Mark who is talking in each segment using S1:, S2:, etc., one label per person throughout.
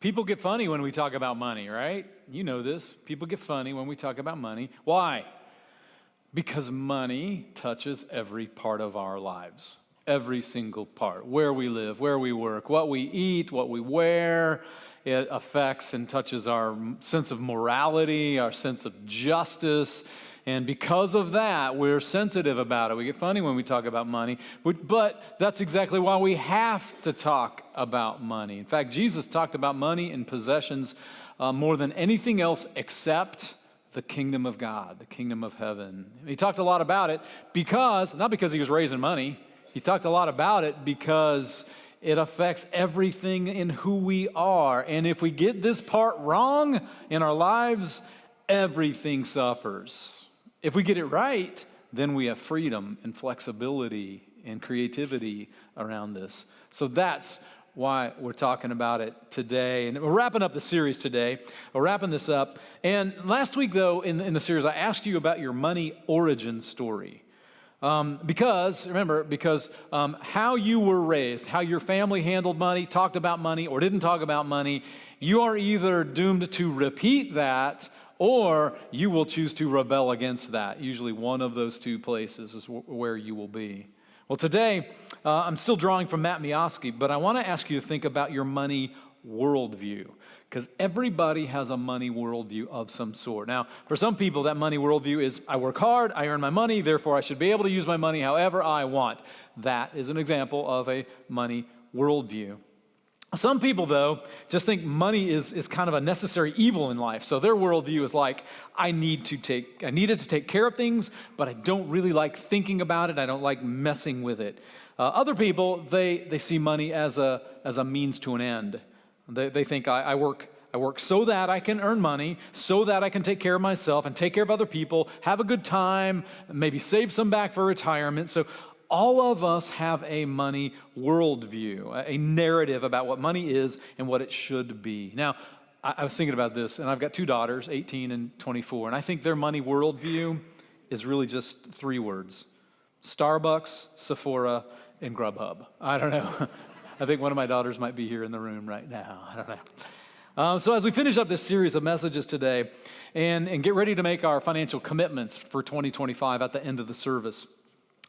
S1: People get funny when we talk about money, right? You know this. People get funny when we talk about money. Why? Because money touches every part of our lives. Every single part. Where we live, where we work, what we eat, what we wear. It affects and touches our sense of morality, our sense of justice. And because of that, we're sensitive about it. We get funny when we talk about money. But that's exactly why we have to talk about money. In fact, Jesus talked about money and possessions more than anything else except the kingdom of God, the kingdom of heaven. He talked a lot about it not because he was raising money. He talked a lot about it because it affects everything in who we are. And if we get this part wrong in our lives, everything suffers. If we get it right, then we have freedom and flexibility and creativity around this. So that's why we're talking about it today. And we're wrapping up the series today. We're wrapping this up. And last week, though, in the series, I asked you about your money origin story. Because how you were raised, how your family handled money, talked about money, or didn't talk about money, you are either doomed to repeat that or you will choose to rebel against that. Usually one of those two places is where you will be. Well, today, I'm still drawing from Matt Mioski, but I want to ask you to think about your money worldview, because everybody has a money worldview of some sort. Now, for some people, that money worldview is, I work hard, I earn my money, therefore I should be able to use my money however I want. That is an example of a money worldview. Some people, though, just think money is kind of a necessary evil in life. So their worldview is like, I needed to take care of things, but I don't really like thinking about it. I don't like messing with it. Other people, they see money as a means to an end. They think I work so that I can earn money, so that I can take care of myself and take care of other people, have a good time, maybe save some back for retirement. So all of us have a money worldview, a narrative about what money is and what it should be. Now, I was thinking about this, and I've got two daughters, 18 and 24, and I think their money worldview is really just three words: Starbucks, Sephora, and Grubhub. I don't know. I think one of my daughters might be here in the room right now. I don't know. So as we finish up this series of messages today and get ready to make our financial commitments for 2025 at the end of the service,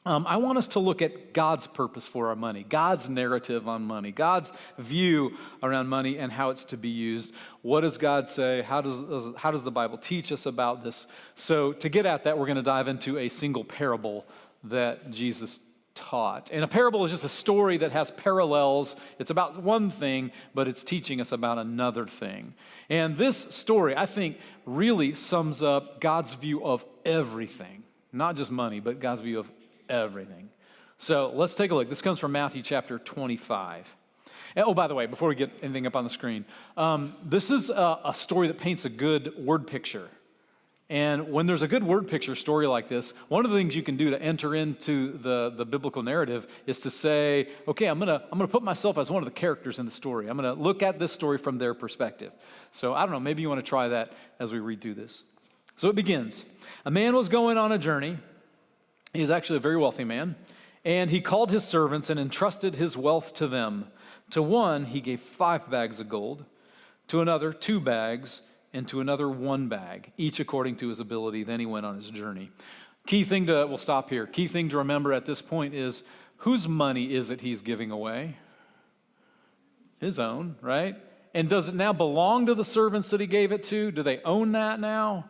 S1: I want us to look at God's purpose for our money, God's narrative on money, God's view around money and how it's to be used. What does God say? How does the Bible teach us about this? So to get at that, we're going to dive into a single parable that Jesus taught. And a parable is just a story that has parallels. It's about one thing, but it's teaching us about another thing. And this story, I think, really sums up God's view of everything, not just money, but God's view of everything. So let's take a look. This comes from Matthew chapter 25. And, oh, by the way, before we get anything up on the screen, this is a story that paints a good word picture. And when there's a good word picture story like this, one of the things you can do to enter into the biblical narrative is to say, okay, I'm gonna put myself as one of the characters in the story. I'm gonna look at this story from their perspective. So I don't know, maybe you want to try that as we read through this. So it begins. A man was going on a journey. He's actually a very wealthy man, and he called his servants and entrusted his wealth to them. To one, he gave 5 bags of gold, to another 2 bags, and to another 1 bag, each according to his ability. Then he went on his journey. We'll stop here. Key thing to remember at this point is, whose money is it he's giving away? His own, right? And does it now belong to the servants that he gave it to? Do they own that now?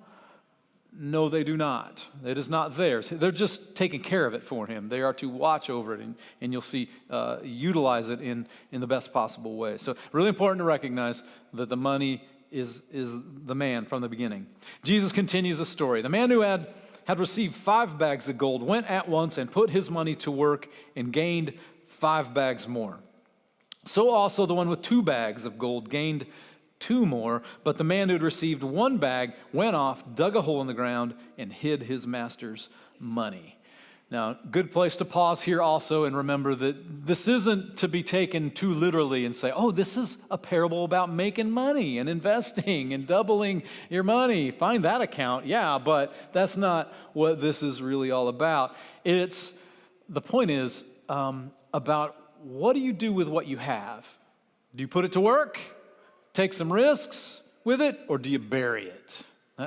S1: No, they do not. It is not theirs. They're just taking care of it for him. They are to watch over it, and you'll see, utilize it in the best possible way. So really important to recognize that the money is the man from the beginning. Jesus continues the story. The man who had received 5 bags of gold went at once and put his money to work and gained 5 bags more. So also the one with 2 bags of gold gained 2 more, but the man who had received 1 bag went off, dug a hole in the ground, and hid his master's money. Now, good place to pause here also and remember that this isn't to be taken too literally and say, oh, this is a parable about making money and investing and doubling your money. Find that account, yeah, but that's not what this is really all about. The point is about what do you do with what you have? Do you put it to work? take some risks with it, or do you bury it?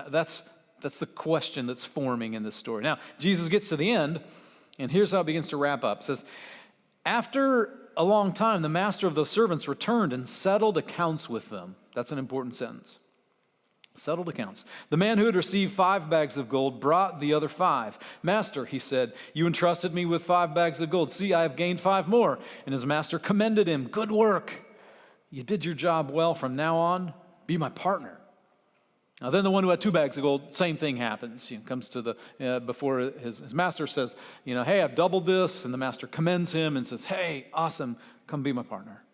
S1: That's the question that's forming in this story. Now, Jesus gets to the end, and here's how it begins to wrap up. It says, after a long time, the master of those servants returned and settled accounts with them. That's an important sentence. Settled accounts. The man who had received 5 bags of gold brought the other 5. Master, he said, you entrusted me with 5 bags of gold. See, I have gained 5 more. And his master commended him. Good work. You did your job well. From now on, be my partner. Now then the one who had 2 bags of gold, same thing happens. He comes to the, before his master says, hey, I've doubled this. And the master commends him and says, hey, awesome, come be my partner.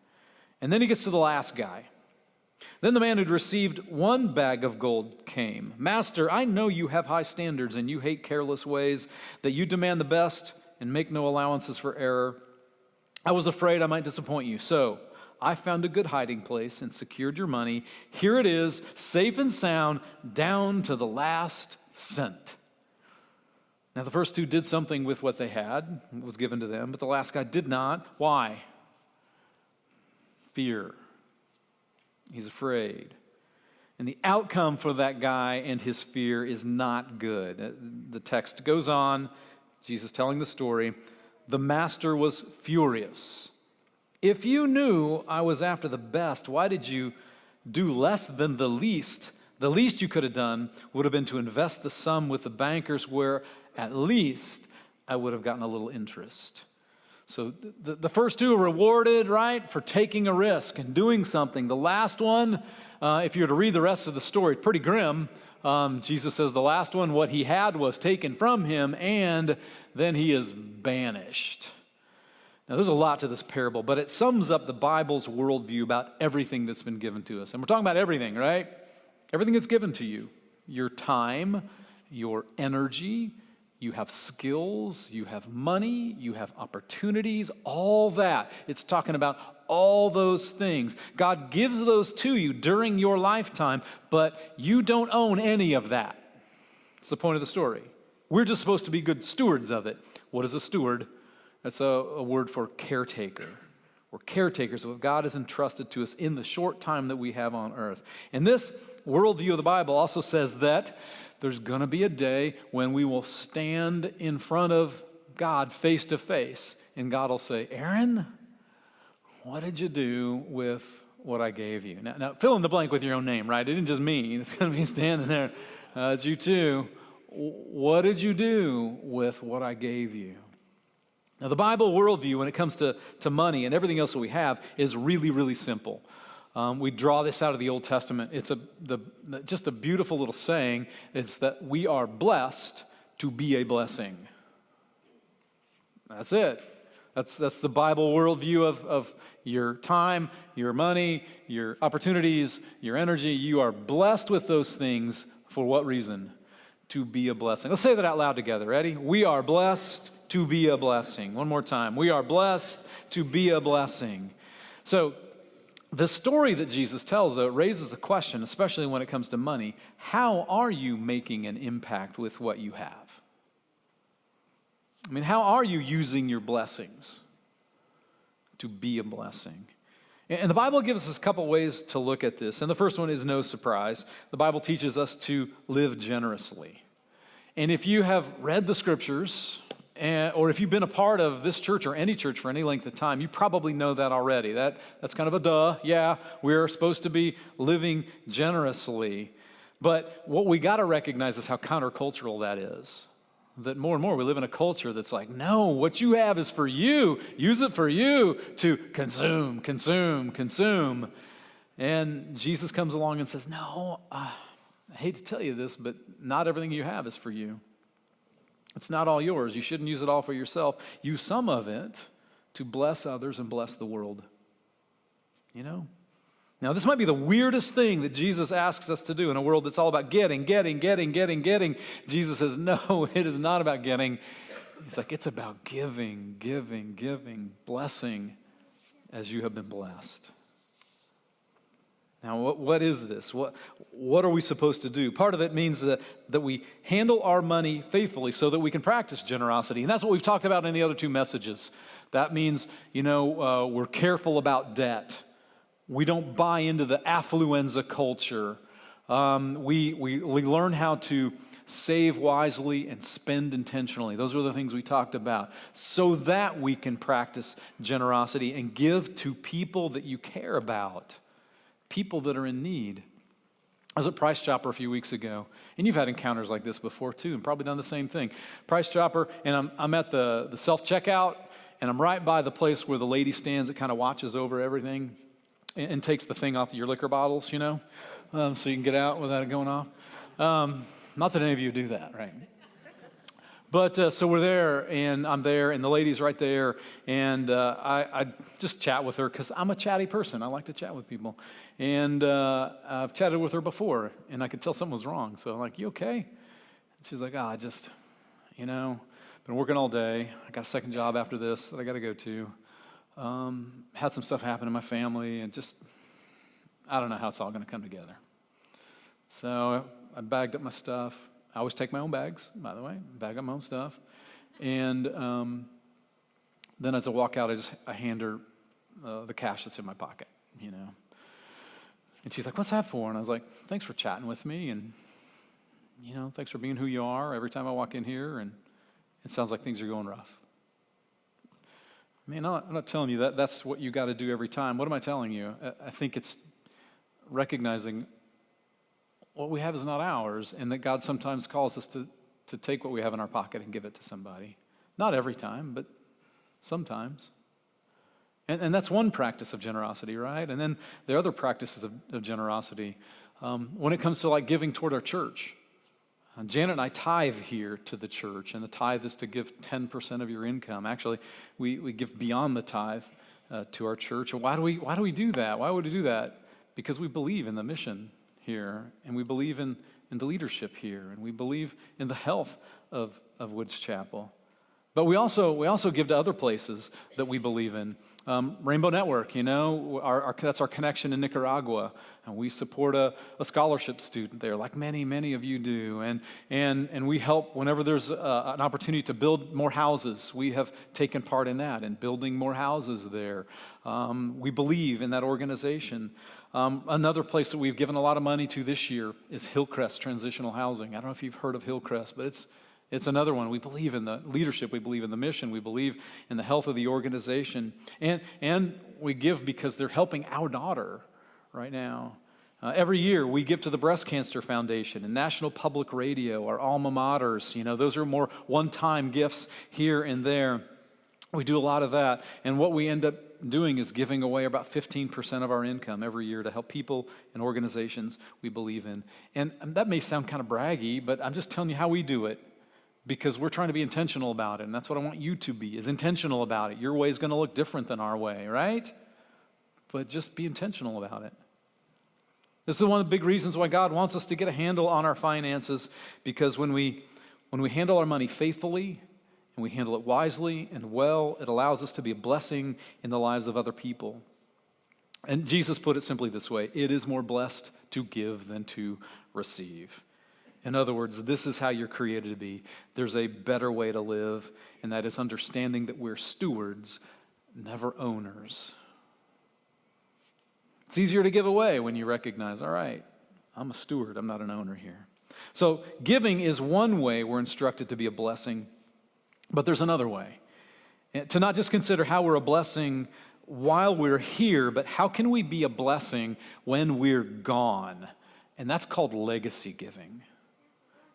S1: And then he gets to the last guy. Then the man who'd received 1 bag of gold came. Master, I know you have high standards and you hate careless ways, that you demand the best and make no allowances for error. I was afraid I might disappoint you. So I found a good hiding place and secured your money. Here it is, safe and sound, down to the last cent. Now the first 2 did something with what they had. It was given to them, but the last guy did not. Why? Fear. He's afraid. And the outcome for that guy and his fear is not good. The text goes on, Jesus telling the story. The master was furious. If you knew I was after the best, why did you do less than the least? The least you could have done would have been to invest the sum with the bankers, where at least I would have gotten a little interest. So the first 2 are rewarded, right, for taking a risk and doing something. The last one, if you were to read the rest of the story, pretty grim. Jesus says the last one, what he had was taken from him, and then he is banished. Now, there's a lot to this parable, but it sums up the Bible's worldview about everything that's been given to us. And we're talking about everything, right? Everything that's given to you. Your time, your energy, you have skills, you have money, you have opportunities, all that. It's talking about all those things. God gives those to you during your lifetime, but you don't own any of that. It's the point of the story. We're just supposed to be good stewards of it. What is a steward? That's a word for caretaker. We're caretakers of what God has entrusted to us in the short time that we have on earth. And this worldview of the Bible also says that there's going to be a day when we will stand in front of God face to face, and God will say, Aaron, what did you do with what I gave you? Now, fill in the blank with your own name, right? It isn't just me. It's going to be standing there. It's you too. What did you do with what I gave you? Now, the Bible worldview, when it comes to money and everything else that we have, is really, really simple. We draw this out of the Old Testament. It's just a beautiful little saying. It's that we are blessed to be a blessing. That's it. That's the Bible worldview of your time, your money, your opportunities, your energy. You are blessed with those things for what reason? To be a blessing. Let's say that out loud together. Ready? We are blessed to be a blessing. One more time. We are blessed to be a blessing. So the story that Jesus tells, though, raises a question, especially when it comes to money. How are you making an impact with what you have? I mean, how are you using your blessings to be a blessing? And the Bible gives us a couple ways to look at this. And the first one is no surprise. The Bible teaches us to live generously. And if you have read the scriptures, or if you've been a part of this church or any church for any length of time, you probably know that already. That's kind of a duh. Yeah, we're supposed to be living generously. But what we got to recognize is how countercultural that is. That more and more we live in a culture that's like, no, what you have is for you. Use it for you to consume, consume, consume. And Jesus comes along and says, no, I hate to tell you this, but not everything you have is for you. It's not all yours. You shouldn't use it all for yourself. Use some of it to bless others and bless the world. You know? Now, this might be the weirdest thing that Jesus asks us to do in a world that's all about getting. Jesus says, no, it is not about getting. He's like, it's about giving, blessing as you have been blessed. Now, what is this? What are we supposed to do? Part of it means that we handle our money faithfully so that we can practice generosity. And that's what we've talked about in the other 2 messages. That means, we're careful about debt. We don't buy into the affluenza culture. We learn how to save wisely and spend intentionally. Those are the things we talked about, so that we can practice generosity and give to people that you care about, people that are in need. I was at Price Chopper a few weeks ago, and you've had encounters like this before too, and probably done the same thing. Price Chopper, and I'm at the self-checkout, and I'm right by the place where the lady stands that kind of watches over everything and takes the thing off your liquor bottles, you know, so you can get out without it going off. Not that any of you do that, right? But so we're there, and I'm there, and the lady's right there, and I just chat with her because I'm a chatty person. I like to chat with people. And I've chatted with her before, and I could tell something was wrong. So I'm like, you okay? And she's like, I just, been working all day. I got a second job after this that I got to go to. Had some stuff happen in my family, and just, I don't know how it's all going to come together. So I bagged up my stuff. I always take my own bags, by the way, bag up my own stuff. And then as I walk out, I hand her the cash that's in my pocket, And she's like, what's that for? And I was like, thanks for chatting with me. And, thanks for being who you are every time I walk in here. And it sounds like things are going rough. I mean, I'm not telling you that that's what you got to do every time. What am I telling you? I think it's recognizing what we have is not ours, and that God sometimes calls us to take what we have in our pocket and give it to somebody. Not every time, but sometimes. And that's one practice of generosity, right? And then there are other practices of generosity. When it comes to like giving toward our church, Janet and I tithe here to the church, and the tithe is to give 10% of your income. Actually, we give beyond the tithe to our church. And why do we do that? Why would we do that? Because we believe in the mission here, and we believe in the leadership here, and we believe in the health of Woods Chapel. But we also give to other places that we believe in. Rainbow Network, that's our connection in Nicaragua, and we support a scholarship student there, like many of you do. And we help whenever there's an opportunity to build more houses. We have taken part in that and building more houses there. We believe in that organization. Another place that we've given a lot of money to this year is Hillcrest Transitional Housing. I don't know if you've heard of Hillcrest, but it's another one. We believe in the leadership. We believe in the mission. We believe in the health of the organization. And we give because they're helping our daughter right now. Every year, we give to the Breast Cancer Foundation and National Public Radio, our alma maters. Those are more one-time gifts here and there. We do a lot of that. And what we end up doing is giving away about 15% of our income every year to help people and organizations we believe in. And that may sound kind of braggy, but I'm just telling you how we do it, because we're trying to be intentional about it. And that's what I want you to be, is intentional about it. Your way is going to look different than our way, right? But just be intentional about it. This is one of the big reasons why God wants us to get a handle on our finances, because when we handle our money faithfully, and we handle it wisely and well, it allows us to be a blessing in the lives of other people. And Jesus put it simply this way: it is more blessed to give than to receive. In other words, this is how you're created to be. There's a better way to live, and that is understanding that we're stewards, never owners. It's easier to give away when you recognize, all right, I'm a steward, I'm not an owner here. So giving is one way we're instructed to be a blessing. But there's another way, to not just consider how we're a blessing while we're here, but how can we be a blessing when we're gone? And that's called legacy giving.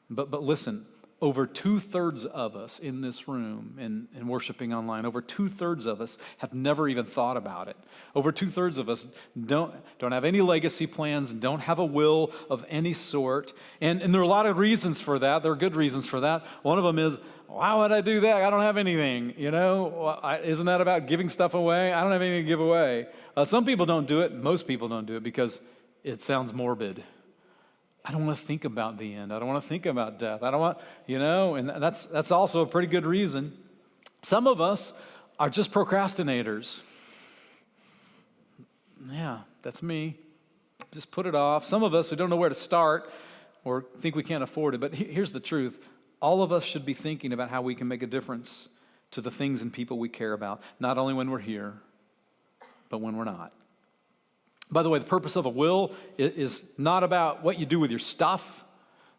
S1: But listen, over 2/3 of us in this room and worshiping online, over 2/3 of us have never even thought about it. Over 2/3 of us don't have any legacy plans, don't have a will of any sort. And there are a lot of reasons for that. There are good reasons for that. One of them is, why would I do that? I don't have anything, Isn't that about giving stuff away? I don't have anything to give away. Some people don't do it. Most people don't do it because it sounds morbid. I don't want to think about the end. I don't want to think about death. I don't want, and that's also a pretty good reason. Some of us are just procrastinators. Yeah, that's me. Just put it off. Some of us, we don't know where to start or think we can't afford it. But here's the truth. All of us should be thinking about how we can make a difference to the things and people we care about, not only when we're here, but when we're not. By the way, the purpose of a will is not about what you do with your stuff.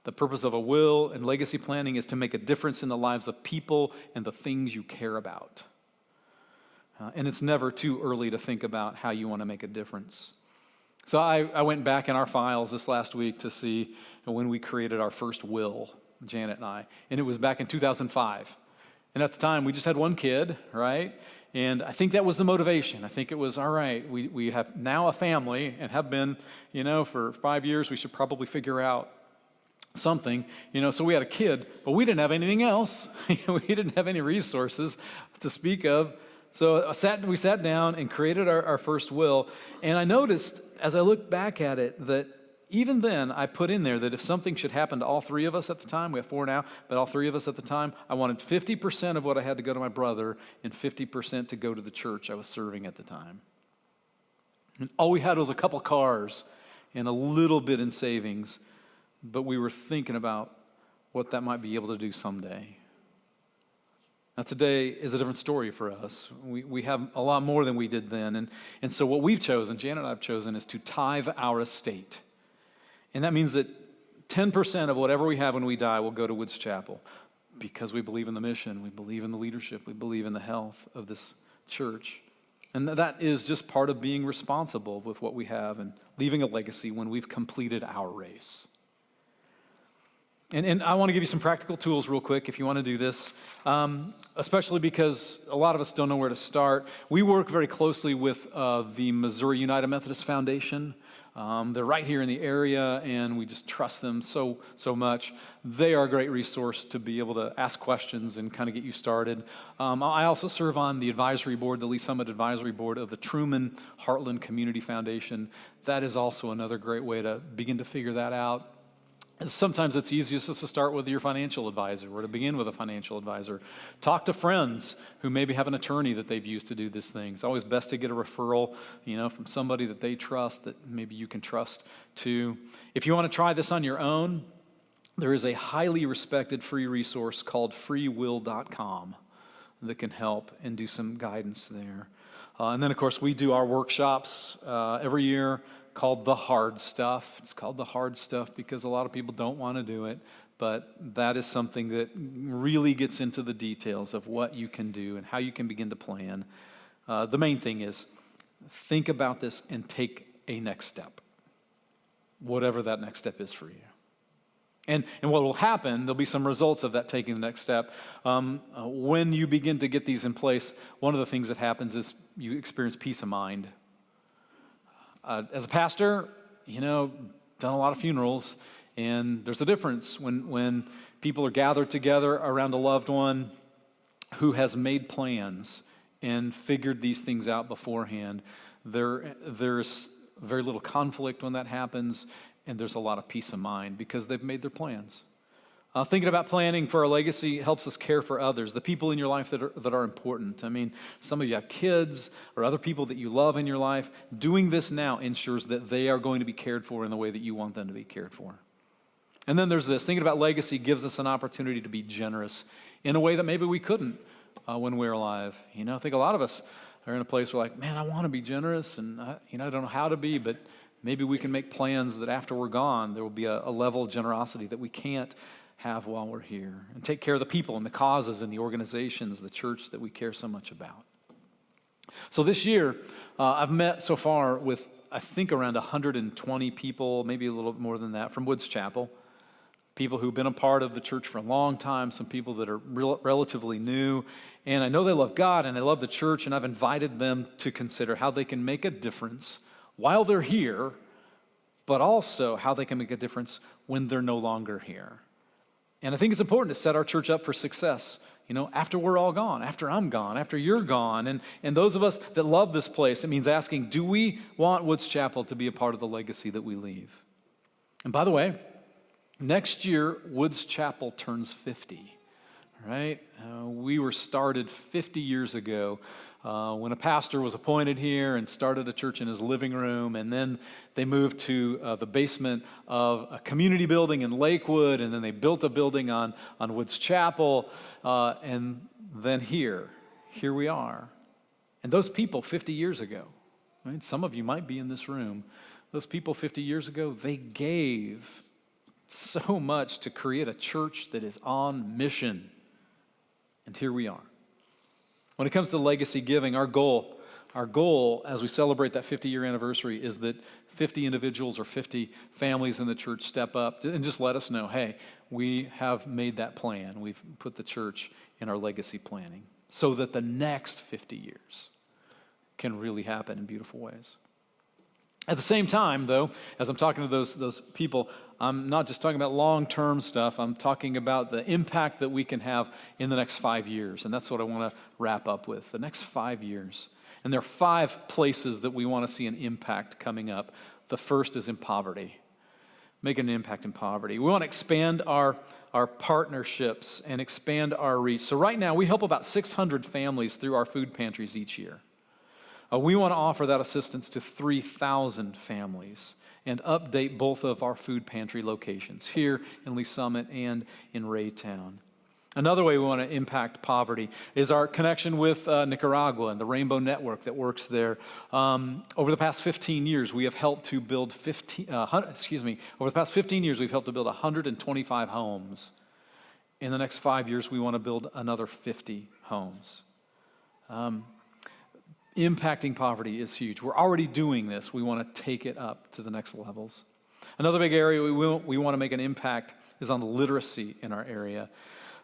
S1: The purpose of a will and legacy planning is to make a difference in the lives of people and the things you care about. And it's never too early to think about how you want to make a difference. So I went back in our files this last week to see when we created our first will, Janet and I, and it was back in 2005. And at the time, we just had one kid, right? And I think that was the motivation. I think it was, all right, we have now a family and have been, for 5 years. We should probably figure out something, so we had a kid, but we didn't have anything else. We didn't have any resources to speak of. So we sat down and created our first will. And I noticed, as I looked back at it, that even then, I put in there that if something should happen to all three of us at the time, we have 4 now, but all 3 of us at the time, I wanted 50% of what I had to go to my brother and 50% to go to the church I was serving at the time. And all we had was a couple cars and a little bit in savings, but we were thinking about what that might be able to do someday. Now today is a different story for us. We have a lot more than we did then. And so what we've chosen, Janet and I have chosen, is to tithe our estate. And that means that 10% of whatever we have when we die will go to Woods Chapel because we believe in the mission, we believe in the leadership, we believe in the health of this church. And that is just part of being responsible with what we have and leaving a legacy when we've completed our race. And I want to give you some practical tools real quick if you want to do this, especially because a lot of us don't know where to start. We work very closely with the Missouri United Methodist Foundation. They're right here in the area, and we just trust them so much. They are a great resource to be able to ask questions and kind of get you started. I also serve on the advisory board, the Lee Summit Advisory Board of the Truman Heartland Community Foundation. That is also another great way to begin to figure that out. Sometimes it's easiest just to start with your financial advisor or to begin with a financial advisor. Talk to friends who maybe have an attorney that they've used to do this thing. It's always best to get a referral, from somebody that they trust, that maybe you can trust too. If you want to try this on your own, there is a highly respected free resource called freewill.com that can help and do some guidance there. And then, of course, we do our workshops every year called The Hard Stuff. It's called The Hard Stuff because a lot of people don't want to do it, but that is something that really gets into the details of what you can do and how you can begin to plan. The main thing is think about this and take a next step, whatever that next step is for you. And what will happen, there'll be some results of that taking the next step. When you begin to get these in place, one of the things that happens is you experience peace of mind. As a pastor, done a lot of funerals, and there's a difference when people are gathered together around a loved one who has made plans and figured these things out beforehand. There's very little conflict when that happens, and there's a lot of peace of mind because they've made their plans. Thinking about planning for a legacy helps us care for others, the people in your life that are important. I mean, some of you have kids or other people that you love in your life. Doing this now ensures that they are going to be cared for in the way that you want them to be cared for. And then there's this. Thinking about legacy gives us an opportunity to be generous in a way that maybe we couldn't when we were alive. I think a lot of us are in a place where man, I want to be generous, and I don't know how to be, but maybe we can make plans that after we're gone, there will be a level of generosity that we can't have while we're here, and take care of the people and the causes and the organizations, the church that we care so much about. So this year, I've met so far with, I think, around 120 people, maybe a little more than that, from Woods Chapel. People who've been a part of the church for a long time, some people that are relatively new. And I know they love God and they love the church, and I've invited them to consider how they can make a difference while they're here, but also how they can make a difference when they're no longer here. And I think it's important to set our church up for success, after we're all gone, after I'm gone, after you're gone. And those of us that love this place, it means asking, do we want Woods Chapel to be a part of the legacy that we leave? And by the way, next year, Woods Chapel turns 50, right? We were started 50 years ago when a pastor was appointed here and started a church in his living room, and then they moved to the basement of a community building in Lakewood, and then they built a building on Woods Chapel, and then here we are. And those people 50 years ago, right? Some of you might be in this room. Those people 50 years ago, they gave so much to create a church that is on mission. And here we are. When it comes to legacy giving, our goal as we celebrate that 50-year anniversary is that 50 individuals or 50 families in the church step up and just let us know, hey, we have made that plan. We've put the church in our legacy planning so that the next 50 years can really happen in beautiful ways. At the same time, though, as I'm talking to those people, I'm not just talking about long-term stuff. I'm talking about the impact that we can have in the next 5 years. And that's what I want to wrap up with, the next 5 years. And there are 5 places that we want to see an impact coming up. The first is in poverty. Make an impact in poverty. We want to expand our partnerships and expand our reach. So right now, we help about 600 families through our food pantries each year. We want to offer that assistance to 3,000 families and update both of our food pantry locations here in Lee Summit and in Raytown. Another way we want to impact poverty is our connection with Nicaragua and the Rainbow Network that works there. Over the past 15 years, we have helped to build 125 homes. In the next 5 years, we want to build another 50 homes. Impacting poverty is huge. We're already doing this. We want to take it up to the next levels. Another big area we want to make an impact is on literacy in our area.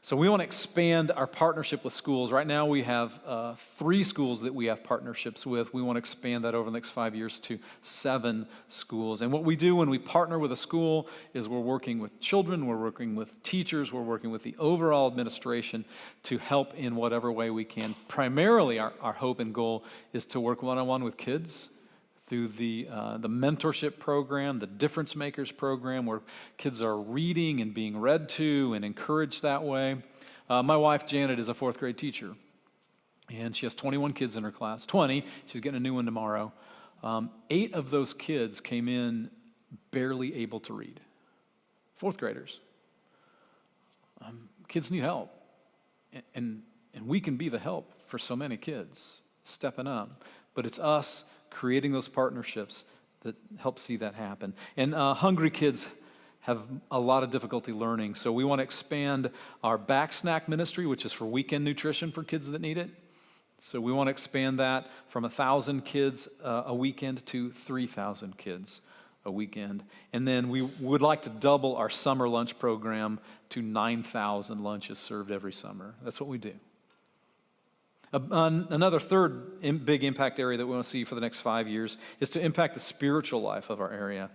S1: So we want to expand our partnership with schools. Right now we have 3 schools that we have partnerships with. We want to expand that over the next 5 years to 7 schools. And what we do when we partner with a school is we're working with children, we're working with teachers, we're working with the overall administration to help in whatever way we can. Primarily our hope and goal is to work one-on-one with kids through the mentorship program, the Difference Makers program, where kids are reading and being read to and encouraged that way. My wife, Janet, is a 4th grade teacher, and she has 21 kids in her class. 20, she's getting a new one tomorrow. 8 of those kids came in barely able to read. 4th graders. Kids need help, and we can be the help for so many kids stepping up. But it's us creating those partnerships that help see that happen. And hungry kids have a lot of difficulty learning, so we want to expand our back snack ministry, which is for weekend nutrition for kids that need it. So we want to expand that from 1,000 kids a weekend to 3,000 kids a weekend. And then we would like to double our summer lunch program to 9,000 lunches served every summer. That's what we do. Another third big impact area that we want to see for the next 5 years is to impact the spiritual life of our area.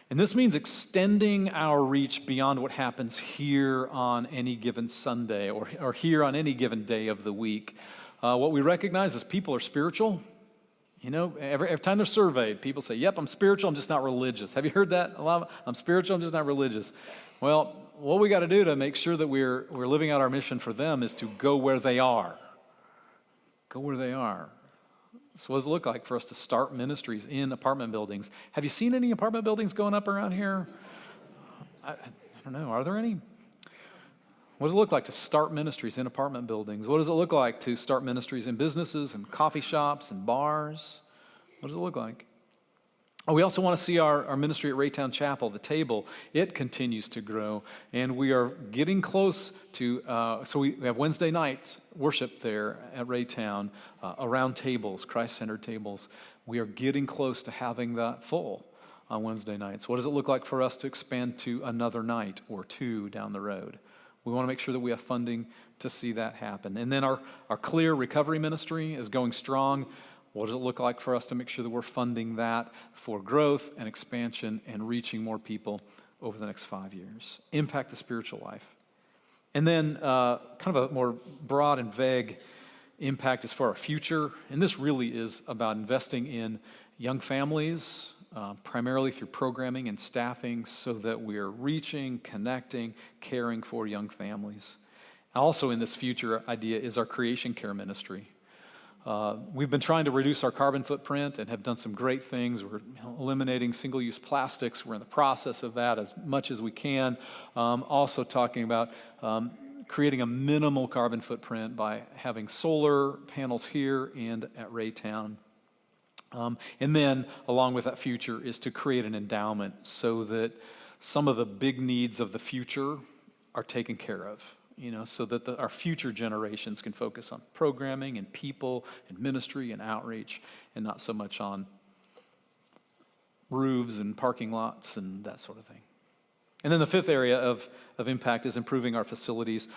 S1: And this means extending our reach beyond what happens here on any given Sunday or here on any given day of the week. What we recognize is people are spiritual. You know, every time they're surveyed, people say, yep, I'm spiritual, I'm just not religious. Have you heard that? I'm spiritual, I'm just not religious. Well, what we got to do to make sure that we're living out our mission for them is to go where they are. Go where they are. So what does it look like for us to start ministries in apartment buildings? Have you seen any apartment buildings going up around here? I don't know. Are there any? What does it look like to start ministries in apartment buildings? What does it look like to start ministries in businesses and coffee shops and bars? What does it look like? We also want to see our ministry at Raytown Chapel, the table. It continues to grow, and we are getting close to, so we have Wednesday night worship there at Raytown around tables, Christ-centered tables. We are getting close to having that full on Wednesday nights. What does it look like for us to expand to another night or 2 down the road? We want to make sure that we have funding to see that happen. And then our Clear Recovery Ministry is going strong. What does it look like for us to make sure that we're funding that for growth and expansion and reaching more people over the next 5 years? Impact the spiritual life. And then kind of a more broad and vague impact is for our future. And this really is about investing in young families, primarily through programming and staffing so that we're reaching, connecting, caring for young families. Also in this future idea is our Creation Care Ministry. We've been trying to reduce our carbon footprint and have done some great things. We're eliminating single-use plastics. We're in the process of that as much as we can. Also talking about creating a minimal carbon footprint by having solar panels here and at Raytown. And then, along with that future, is to create an endowment so that some of the big needs of the future are taken care of, so that our future generations can focus on programming and people and ministry and outreach and not so much on roofs and parking lots and that sort of thing. And then the fifth area of impact is improving our facilities.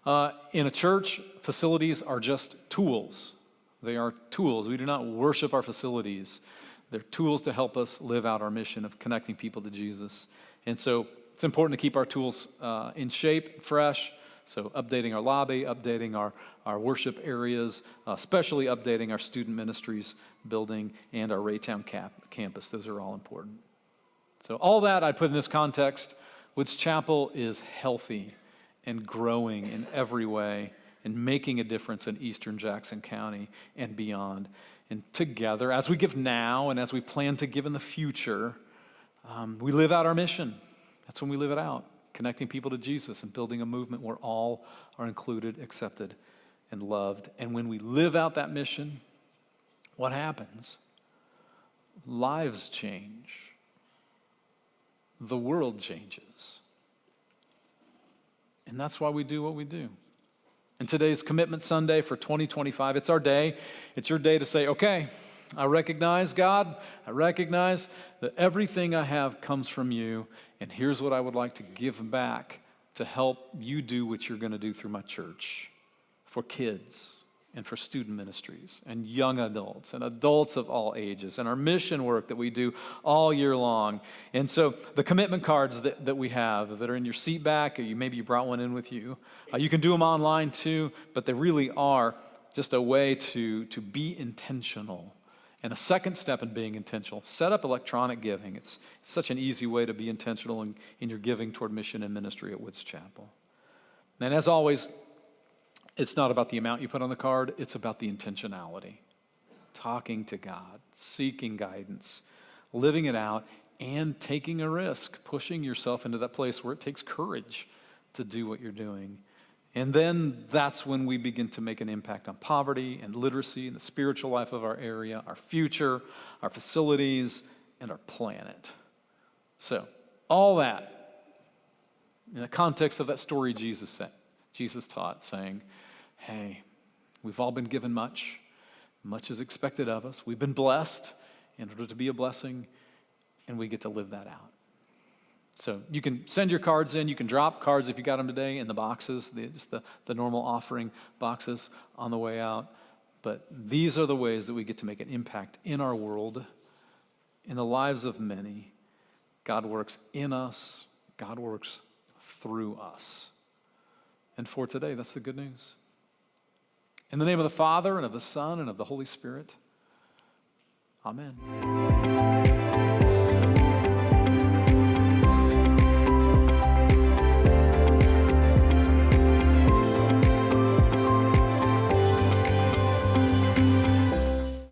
S1: In a church, facilities are just tools. They are tools. We do not worship our facilities. They're tools to help us live out our mission of connecting people to Jesus. And so it's important to keep our tools in shape, fresh. So updating our lobby, updating our worship areas, especially updating our student ministries building and our Raytown campus. Those are all important. So all that I put in this context. Woods Chapel is healthy and growing in every way and making a difference in eastern Jackson County and beyond. And together, as we give now and as we plan to give in the future, we live out our mission. That's when we live it out, connecting people to Jesus and building a movement where all are included, accepted, and loved. And when we live out that mission, what happens? Lives change. The world changes. And that's why we do what we do. And today's Commitment Sunday for 2025, it's our day. It's your day to say, okay, I recognize, God, I recognize that everything I have comes from you, and here's what I would like to give back to help you do what you're going to do through my church for kids and for student ministries and young adults and adults of all ages and our mission work that we do all year long. And so the commitment cards that we have that are in your seat back, or maybe you brought one in with you, you can do them online too, but they really are just a way to be intentional. And a second step in being intentional, set up electronic giving. It's such an easy way to be intentional in your giving toward mission and ministry at Woods Chapel. And as always, it's not about the amount you put on the card, it's about the intentionality. Talking to God, seeking guidance, living it out, and taking a risk, pushing yourself into that place where it takes courage to do what you're doing. And then that's when we begin to make an impact on poverty and literacy and the spiritual life of our area, our future, our facilities, and our planet. So, all that in the context of that story Jesus taught, saying, hey, we've all been given much. Much is expected of us. We've been blessed in order to be a blessing, and we get to live that out. So you can send your cards in. You can drop cards if you got them today in the boxes, just the normal offering boxes on the way out. But these are the ways that we get to make an impact in our world, in the lives of many. God works in us. God works through us. And for today, that's the good news. In the name of the Father, and of the Son, and of the Holy Spirit, amen.